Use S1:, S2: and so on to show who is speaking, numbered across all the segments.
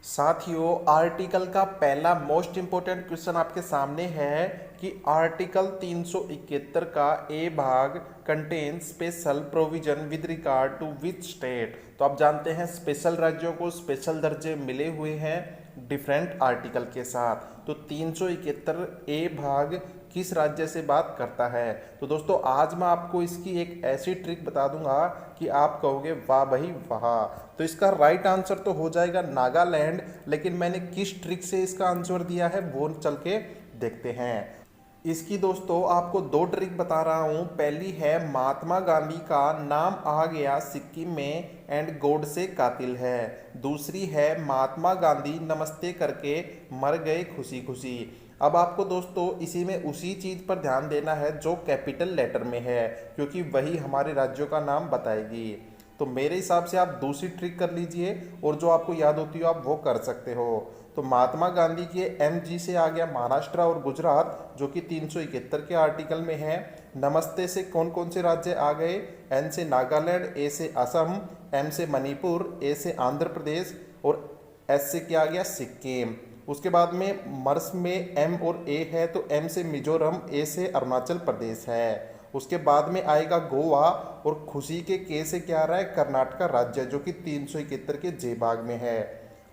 S1: साथियों, आर्टिकल का पहला मोस्ट इम्पोर्टेंट क्वेश्चन आपके सामने है कि आर्टिकल 371 का ए भाग contain special provision with regard to which state. तो आप जानते हैं स्पेशल राज्यों को स्पेशल दर्जे मिले हुए हैं डिफरेंट आर्टिकल के साथ। तो 371 ए भाग किस राज्य से बात करता है। तो दोस्तों, आज मैं आपको इसकी एक ऐसी ट्रिक बता दूंगा कि आप कहोगे वाह भाई वाह। तो इसका राइट आंसर तो हो जाएगा नागालैंड, लेकिन मैंने किस ट्रिक से इसका आंसर दिया है वो चल के देखते हैं। इसकी दोस्तों आपको दो ट्रिक बता रहा हूँ। पहली है महात्मा गांधी का नाम आ गया सिक्किम में एंड गोडसे कातिल है। दूसरी है महात्मा गांधी नमस्ते करके मर गए खुशी खुशी। अब आपको दोस्तों इसी में उसी चीज़ पर ध्यान देना है जो कैपिटल लेटर में है, क्योंकि वही हमारे राज्यों का नाम बताएगी। तो मेरे हिसाब से आप दूसरी ट्रिक कर लीजिए और जो आपको याद होती हो आप वो कर सकते हो। तो महात्मा गांधी के एम जी से आ गया महाराष्ट्र और गुजरात, जो कि 371 के आर्टिकल में है। नमस्ते से कौन कौन से राज्य आ गए? एन से नागालैंड, ए से असम, एम से मणिपुर, ए से आंध्र प्रदेश और एस से क्या आ गया? सिक्किम। उसके बाद में मर्स में एम और ए है, तो एम से मिजोरम, ए से अरुणाचल प्रदेश है। उसके बाद में आएगा गोवा और खुशी के के से क्या आ रहा है? कर्नाटक राज्य, जो कि 371 के जे भाग में है।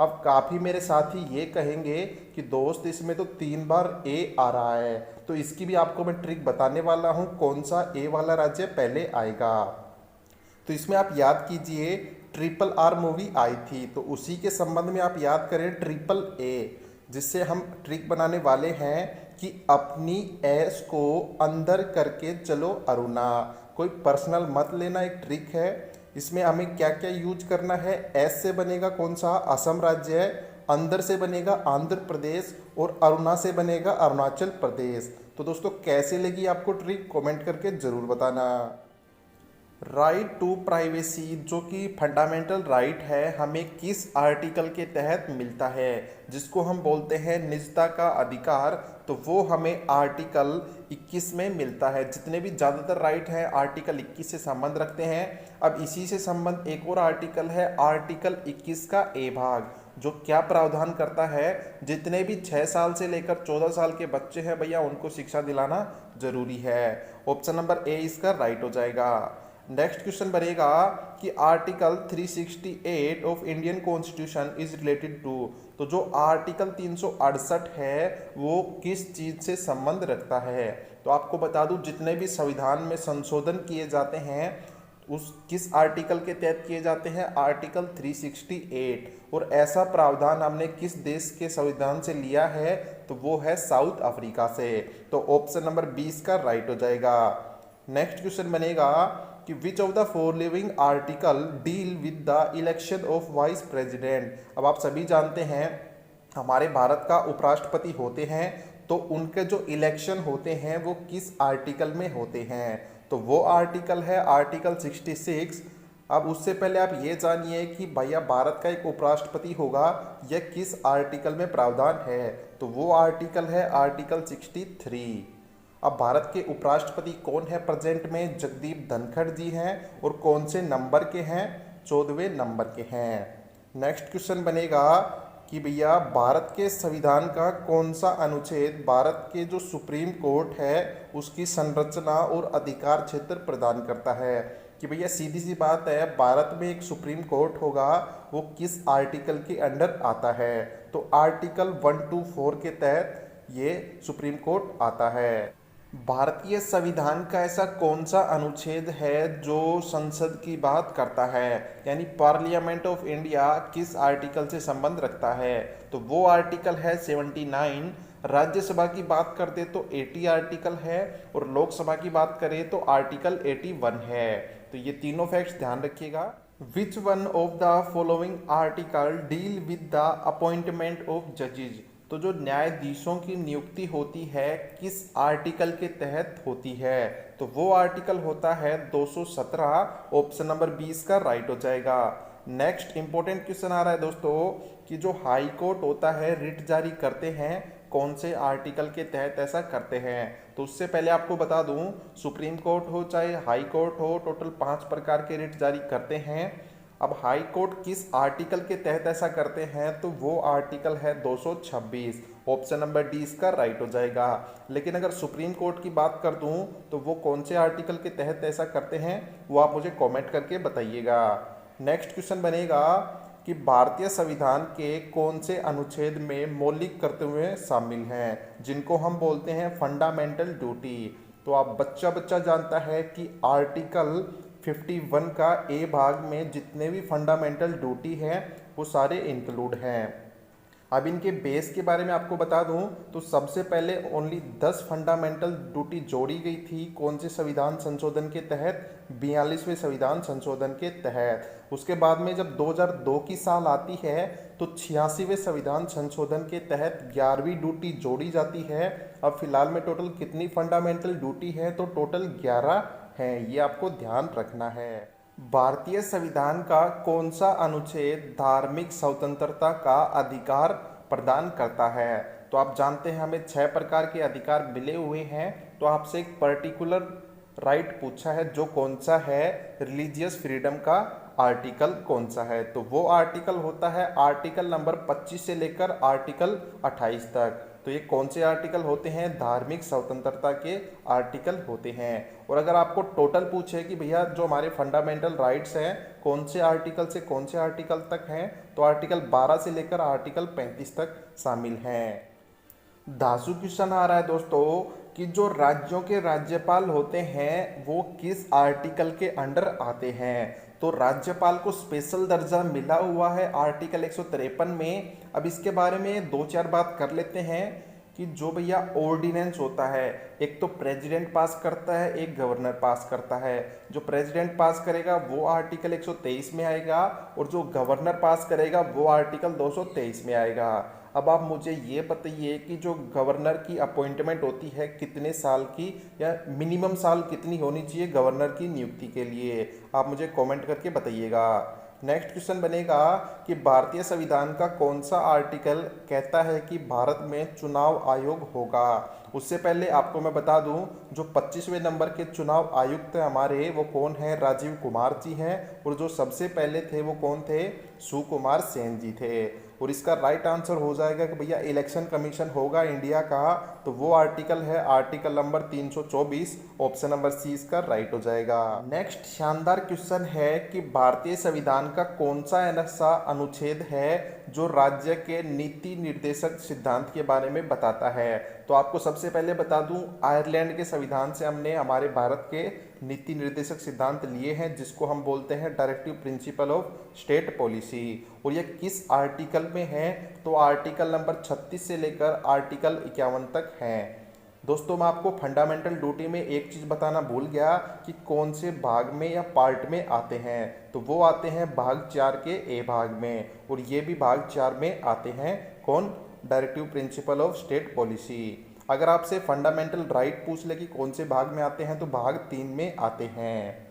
S1: अब काफ़ी मेरे साथी ये कहेंगे कि दोस्त इसमें तो 3 बार ए आ रहा है, तो इसकी भी आपको मैं ट्रिक बताने वाला हूँ कौन सा ए वाला राज्य पहले आएगा। तो इसमें आप याद कीजिए ट्रिपल आर मूवी आई थी, तो उसी के संबंध में आप याद करें ट्रिपल ए, जिससे हम ट्रिक बनाने वाले हैं कि अपनी एस को अंदर करके चलो अरुणा। कोई पर्सनल मत लेना, एक ट्रिक है। इसमें हमें क्या क्या यूज करना है? एस से बनेगा कौन सा? असम राज्य है। अंदर से बनेगा आंध्र प्रदेश और अरुणा से बनेगा अरुणाचल प्रदेश। तो दोस्तों कैसे लगी आपको ट्रिक? कमेंट करके ज़रूर बताना। राइट टू प्राइवेसी, जो कि फंडामेंटल राइट है, हमें किस आर्टिकल के तहत मिलता है, जिसको हम बोलते हैं निजता का अधिकार। तो वो हमें आर्टिकल 21 में मिलता है। जितने भी ज़्यादातर राइट हैं आर्टिकल 21 से संबंध रखते हैं। अब इसी से संबंध एक और आर्टिकल है, आर्टिकल 21 का ए भाग, जो क्या प्रावधान करता है? जितने भी 6 साल से लेकर 14 साल के बच्चे हैं भैया, उनको शिक्षा दिलाना जरूरी है। ऑप्शन नंबर ए इसका राइट हो जाएगा। नेक्स्ट क्वेश्चन बनेगा कि article 368 of Indian constitution is related to. तो जो आर्टिकल 368 है वो किस चीज से संबंध रखता है? तो आपको बता दूं, जितने भी संविधान में संशोधन किए जाते हैं उस किस आर्टिकल के तहत किए जाते हैं? आर्टिकल 368। और ऐसा प्रावधान हमने किस देश के संविधान से लिया है? तो वो है साउथ अफ्रीका से। तो ऑप्शन नंबर 20 का राइट हो जाएगा। नेक्स्ट क्वेश्चन बनेगा कि which of the following article deal with the election of vice president. अब आप सभी जानते हैं हमारे भारत का उपराष्ट्रपति होते हैं, तो उनके जो इलेक्शन होते हैं वो किस आर्टिकल में होते हैं? तो वो आर्टिकल है आर्टिकल 66। अब उससे पहले आप ये जानिए कि भैया भारत का एक उपराष्ट्रपति होगा, यह किस आर्टिकल में प्रावधान है? तो वो आर्टिकल है आर्टिकल 63। अब भारत के उपराष्ट्रपति कौन है प्रेजेंट में? जगदीप धनखड़ जी हैं। और कौन से नंबर के हैं? 14वें नंबर के हैं। नेक्स्ट क्वेश्चन बनेगा कि भैया भारत के संविधान का कौन सा अनुच्छेद भारत के जो सुप्रीम कोर्ट है उसकी संरचना और अधिकार क्षेत्र प्रदान करता है? कि भैया सीधी सी बात है, भारत में एक सुप्रीम कोर्ट होगा, वो किस आर्टिकल के अंडर आता है? तो आर्टिकल 124 के तहत ये सुप्रीम कोर्ट आता है। भारतीय संविधान का ऐसा कौन सा अनुच्छेद है जो संसद की बात करता है, यानी पार्लियामेंट ऑफ इंडिया किस आर्टिकल से संबंध रखता है? तो वो आर्टिकल है 79। राज्यसभा की बात करते तो 80 आर्टिकल है और लोकसभा की बात करें तो आर्टिकल 81 है। तो ये तीनों फैक्ट्स ध्यान रखिएगा। Which one of the following article deal with the appointment of जजेज। तो जो न्यायाधीशों की नियुक्ति होती है किस आर्टिकल के तहत होती है? तो वो आर्टिकल होता है 217। ऑप्शन नंबर 20 का राइट हो जाएगा। नेक्स्ट इंपॉर्टेंट क्वेश्चन आ रहा है दोस्तों कि जो हाई कोर्ट होता है रिट जारी करते हैं कौन से आर्टिकल के तहत ऐसा करते हैं? तो उससे पहले आपको बता दूं, सुप्रीम कोर्ट हो चाहे हाई कोर्ट हो, टोटल 5 प्रकार के रिट जारी करते हैं। अब हाई कोर्ट किस आर्टिकल के तहत ऐसा करते हैं, तो वो आर्टिकल है 226। ऑप्शन नंबर डी इसका राइट हो जाएगा। लेकिन अगर सुप्रीम कोर्ट की बात कर दूं तो वो कौन से आर्टिकल के तहत ऐसा करते हैं, वो आप मुझे कमेंट करके बताइएगा। नेक्स्ट क्वेश्चन बनेगा कि भारतीय संविधान के कौन से अनुच्छेद में मौलिक कर्तव्य शामिल हैं, जिनको हम बोलते हैं फंडामेंटल ड्यूटी। तो आप बच्चा जानता है कि आर्टिकल 51 का ए भाग में जितने भी फंडामेंटल ड्यूटी हैं वो सारे इंक्लूड हैं। अब इनके बेस के बारे में आपको बता दूं तो सबसे पहले ओनली 10 फंडामेंटल ड्यूटी जोड़ी गई थी। कौन से संविधान संशोधन के तहत? 42वें संविधान संशोधन के तहत। उसके बाद में जब 2002 की साल आती है तो 86वें संविधान संशोधन के तहत 11वीं ड्यूटी जोड़ी जाती है। अब फिलहाल में टोटल कितनी फंडामेंटल ड्यूटी है? तो टोटल 11 है, ये आपको ध्यान रखना है। भारतीय संविधान का कौन सा अनुच्छेद धार्मिक स्वतंत्रता का अधिकार प्रदान करता है? तो आप जानते हैं हमें 6 प्रकार के अधिकार मिले हुए हैं, तो आपसे एक पर्टिकुलर राइट पूछा है, जो कौन सा है? रिलीजियस फ्रीडम का आर्टिकल कौन सा है? तो वो आर्टिकल होता है आर्टिकल नंबर 25 से लेकर आर्टिकल 28 तक। तो ये कौन से आर्टिकल होते हैं? धार्मिक स्वतंत्रता के आर्टिकल होते हैं। और अगर आपको टोटल पूछे कि भैया जो हमारे फंडामेंटल राइट्स हैं कौन से आर्टिकल से कौन से आर्टिकल तक हैं, तो आर्टिकल 12 से लेकर आर्टिकल 35 तक शामिल हैं। धांसू क्वेश्चन आ रहा है दोस्तों कि जो राज्यों के राज्यपाल होते हैं वो किस आर्टिकल के अंडर आते हैं? तो राज्यपाल को स्पेशल दर्जा मिला हुआ है आर्टिकल 153 में। अब इसके बारे में 2-4 बात कर लेते हैं कि जो भैया ऑर्डिनेंस होता है, एक तो प्रेसिडेंट पास करता है, एक गवर्नर पास करता है। जो प्रेसिडेंट पास करेगा वो आर्टिकल 123 में आएगा और जो गवर्नर पास करेगा वो आर्टिकल 223 में आएगा। अब आप मुझे ये बताइए कि जो गवर्नर की अपॉइंटमेंट होती है कितने साल की, या मिनिमम साल कितनी होनी चाहिए गवर्नर की नियुक्ति के लिए? आप मुझे कमेंट करके बताइएगा। नेक्स्ट क्वेश्चन बनेगा कि भारतीय संविधान का कौन सा आर्टिकल कहता है कि भारत में चुनाव आयोग होगा? उससे पहले आपको मैं बता दूं जो 25वें नंबर के चुनाव आयुक्त हमारे वो कौन है? राजीव कुमार जी हैं। और जो सबसे पहले थे वो कौन थे? सुकुमार सेन जी थे। और इसका राइट आंसर हो जाएगा कि भैया इलेक्शन कमीशन होगा इंडिया का, तो वो आर्टिकल है article number 324। Option number C इसका राइट हो जाएगा। नेक्स्ट शानदार क्वेश्चन है कि भारतीय संविधान का कौन सा ऐसा अनुच्छेद है जो राज्य के नीति निर्देशक सिद्धांत के बारे में बताता है? तो आपको सबसे पहले बता दूं आयरलैंड के संविधान से हमने हमारे भारत के नीति निर्देशक सिद्धांत लिए हैं, जिसको हम बोलते हैं directive principle of state policy. और ये किस आर्टिकल में है? तो आर्टिकल नंबर 36 से लेकर आर्टिकल 51 तक हैं। दोस्तों मैं आपको फंडामेंटल ड्यूटी में एक चीज़ बताना भूल गया कि कौन से भाग में या पार्ट में आते हैं। तो वो आते हैं भाग 4 के ए भाग में, और ये भी भाग 4 में आते हैं। कौन? Directive principle of state policy. अगर आपसे फंडामेंटल राइट पूछ ले कि कौन से भाग में आते हैं, तो भाग 3 में आते हैं।